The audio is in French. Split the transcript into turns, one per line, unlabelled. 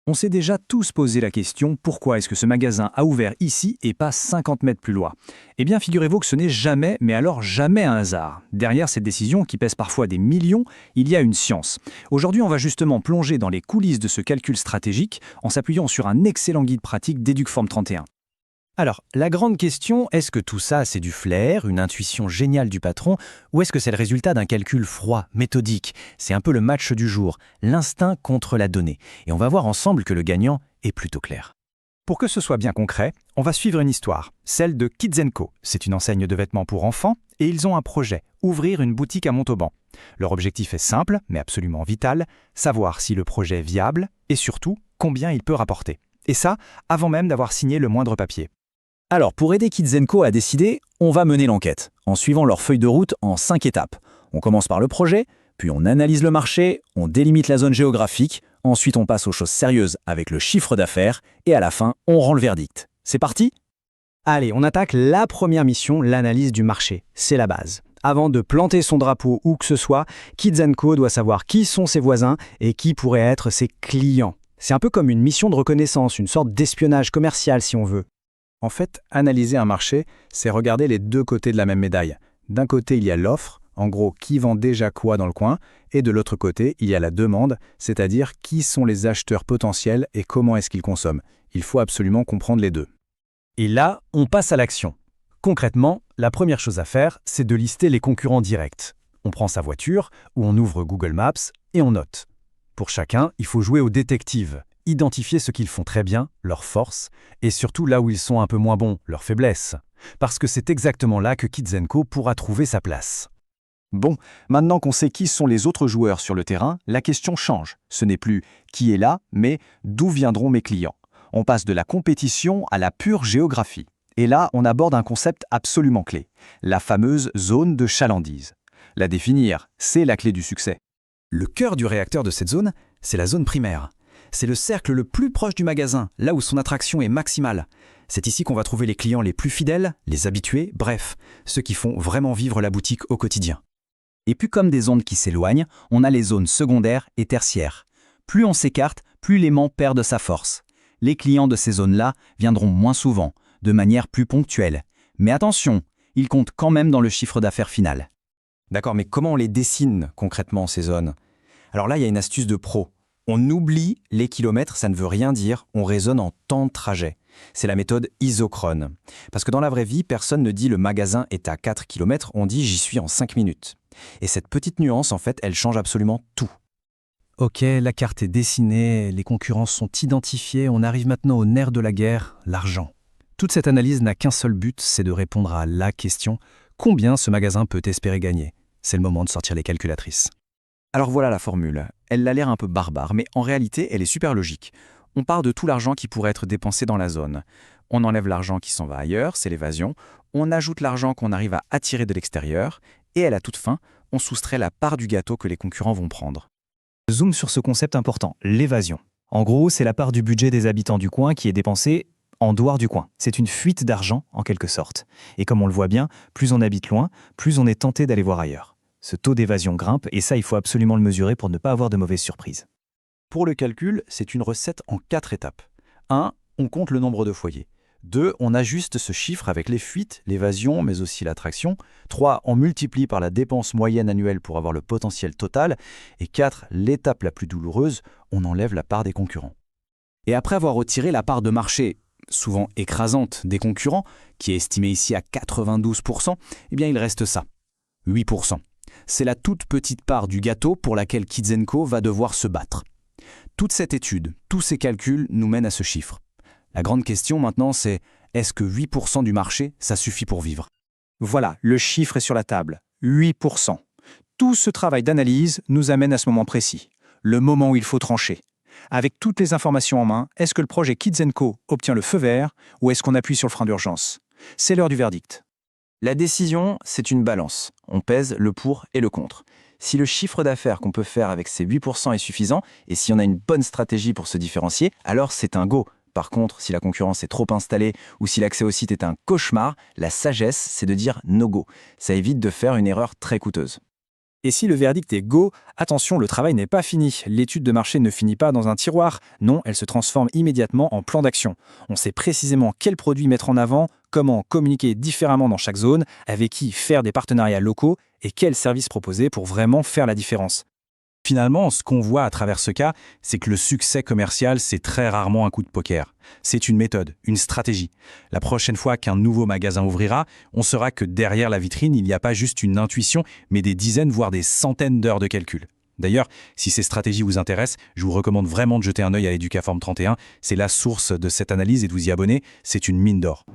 On s'est déjà tous posé la question, pourquoi est-ce que ce magasin a ouvert ici et pas 50 mètres plus loin? Eh bien, figurez-vous que ce n'est jamais, mais alors jamais un hasard. Derrière cette décision, qui pèse parfois des millions, il y a une science. Aujourd'hui, on va justement plonger dans les coulisses de ce calcul stratégique en s'appuyant sur un excellent guide pratique d'Educform 31. Alors, la grande question, est-ce que tout ça, c'est du flair, une intuition géniale du patron, ou est-ce que c'est le résultat d'un calcul froid, méthodique? C'est un peu le match du jour, l'instinct contre la donnée. Et on va voir ensemble que le gagnant est plutôt clair. Pour que ce soit bien concret, on va suivre une histoire, celle de Kids & Co. C'est une enseigne de vêtements pour enfants, et ils ont un projet, ouvrir une boutique à Montauban. Leur objectif est simple, mais absolument vital, savoir si le projet est viable, et surtout, combien il peut rapporter. Et ça, avant même d'avoir signé le moindre papier. Alors, pour aider Kids & Co à décider, on va mener l'enquête, en suivant leur feuille de route en 5 étapes. On commence par le projet, puis on analyse le marché, on délimite la zone géographique, ensuite on passe aux choses sérieuses avec le chiffre d'affaires, et à la fin, on rend le verdict. C'est parti?
Allez, on attaque la première mission, l'analyse du marché. C'est la base. Avant de planter son drapeau où que ce soit, Kids & Co doit savoir qui sont ses voisins et qui pourraient être ses clients. C'est un peu comme une mission de reconnaissance, une sorte d'espionnage commercial si on veut.
En fait, analyser un marché, c'est regarder les deux côtés de la même médaille. D'un côté, il y a l'offre, en gros, qui vend déjà quoi dans le coin, et de l'autre côté, il y a la demande, c'est-à-dire qui sont les acheteurs potentiels et comment est-ce qu'ils consomment. Il faut absolument comprendre les deux.
Et là, on passe à l'action. Concrètement, la première chose à faire, c'est de lister les concurrents directs. On prend sa voiture, ou on ouvre Google Maps, et on note. Pour chacun, il faut jouer au détective. Identifier ce qu'ils font très bien, leurs forces, et surtout là où ils sont un peu moins bons, leurs faiblesses. Parce que c'est exactement là que Kids & Co pourra trouver sa place.
Bon, maintenant qu'on sait qui sont les autres joueurs sur le terrain, la question change. Ce n'est plus qui est là, mais d'où viendront mes clients. On passe de la compétition à la pure géographie. Et là, on aborde un concept absolument clé, la fameuse zone de chalandise. La définir, c'est la clé du succès.
Le cœur du réacteur de cette zone, c'est la zone primaire. C'est le cercle le plus proche du magasin, là où son attraction est maximale. C'est ici qu'on va trouver les clients les plus fidèles, les habitués, bref, ceux qui font vraiment vivre la boutique au quotidien.
Et puis comme des zones qui s'éloignent, on a les zones secondaires et tertiaires. Plus on s'écarte, plus l'aimant perd de sa force. Les clients de ces zones-là viendront moins souvent, de manière plus ponctuelle. Mais attention, ils comptent quand même dans le chiffre d'affaires final.
D'accord, mais comment on les dessine concrètement, ces zones? Alors là, il y a une astuce de pro. On oublie les kilomètres, ça ne veut rien dire, on raisonne en temps de trajet. C'est la méthode isochrone. Parce que dans la vraie vie, personne ne dit le magasin est à 4 km, on dit j'y suis en 5 minutes. Et cette petite nuance, en fait, elle change absolument tout.
Ok, la carte est dessinée, les concurrents sont identifiés, on arrive maintenant au nerf de la guerre, l'argent. Toute cette analyse n'a qu'un seul but, c'est de répondre à la question « Combien ce magasin peut espérer gagner ?» C'est le moment de sortir les calculatrices.
Alors voilà la formule. Elle a l'air un peu barbare, mais en réalité, elle est super logique. On part de tout l'argent qui pourrait être dépensé dans la zone. On enlève l'argent qui s'en va ailleurs, c'est l'évasion. On ajoute l'argent qu'on arrive à attirer de l'extérieur. Et à la toute fin, on soustrait la part du gâteau que les concurrents vont prendre.
Zoom sur ce concept important, l'évasion. En gros, c'est la part du budget des habitants du coin qui est dépensée en dehors du coin. C'est une fuite d'argent, en quelque sorte. Et comme on le voit bien, plus on habite loin, plus on est tenté d'aller voir ailleurs. Ce taux d'évasion grimpe, et ça, il faut absolument le mesurer pour ne pas avoir de mauvaises surprises.
Pour le calcul, c'est une recette en 4 étapes. 1. On compte le nombre de foyers. 2. On ajuste ce chiffre avec les fuites, l'évasion, mais aussi l'attraction. 3. On multiplie par la dépense moyenne annuelle pour avoir le potentiel total. Et 4. L'étape la plus douloureuse, on enlève la part des concurrents. Et après avoir retiré la part de marché, souvent écrasante, des concurrents, qui est estimée ici à 92%, eh bien il reste ça, 8%. C'est la toute petite part du gâteau pour laquelle Kids & Co va devoir se battre. Toute cette étude, tous ces calculs nous mènent à ce chiffre. La grande question maintenant, c'est est-ce que 8% du marché, ça suffit pour vivre?
Voilà, le chiffre est sur la table, 8%. Tout ce travail d'analyse nous amène à ce moment précis, le moment où il faut trancher. Avec toutes les informations en main, est-ce que le projet Kids & Co obtient le feu vert ou est-ce qu'on appuie sur le frein d'urgence? C'est l'heure du verdict.
La décision, c'est une balance. On pèse le pour et le contre. Si le chiffre d'affaires qu'on peut faire avec ces 8% est suffisant, et si on a une bonne stratégie pour se différencier, alors c'est un go. Par contre, si la concurrence est trop installée ou si l'accès au site est un cauchemar, la sagesse, c'est de dire no go. Ça évite de faire une erreur très coûteuse.
Et si le verdict est go, attention, le travail n'est pas fini. L'étude de marché ne finit pas dans un tiroir. Non, elle se transforme immédiatement en plan d'action. On sait précisément quels produits mettre en avant, comment communiquer différemment dans chaque zone, avec qui faire des partenariats locaux et quels services proposer pour vraiment faire la différence.
Finalement, ce qu'on voit à travers ce cas, c'est que le succès commercial, c'est très rarement un coup de poker. C'est une méthode, une stratégie. La prochaine fois qu'un nouveau magasin ouvrira, on saura que derrière la vitrine, il n'y a pas juste une intuition, mais des dizaines, voire des centaines d'heures de calcul. D'ailleurs, si ces stratégies vous intéressent, je vous recommande vraiment de jeter un œil à Educaform 31. C'est la source de cette analyse et de vous y abonner. C'est une mine d'or.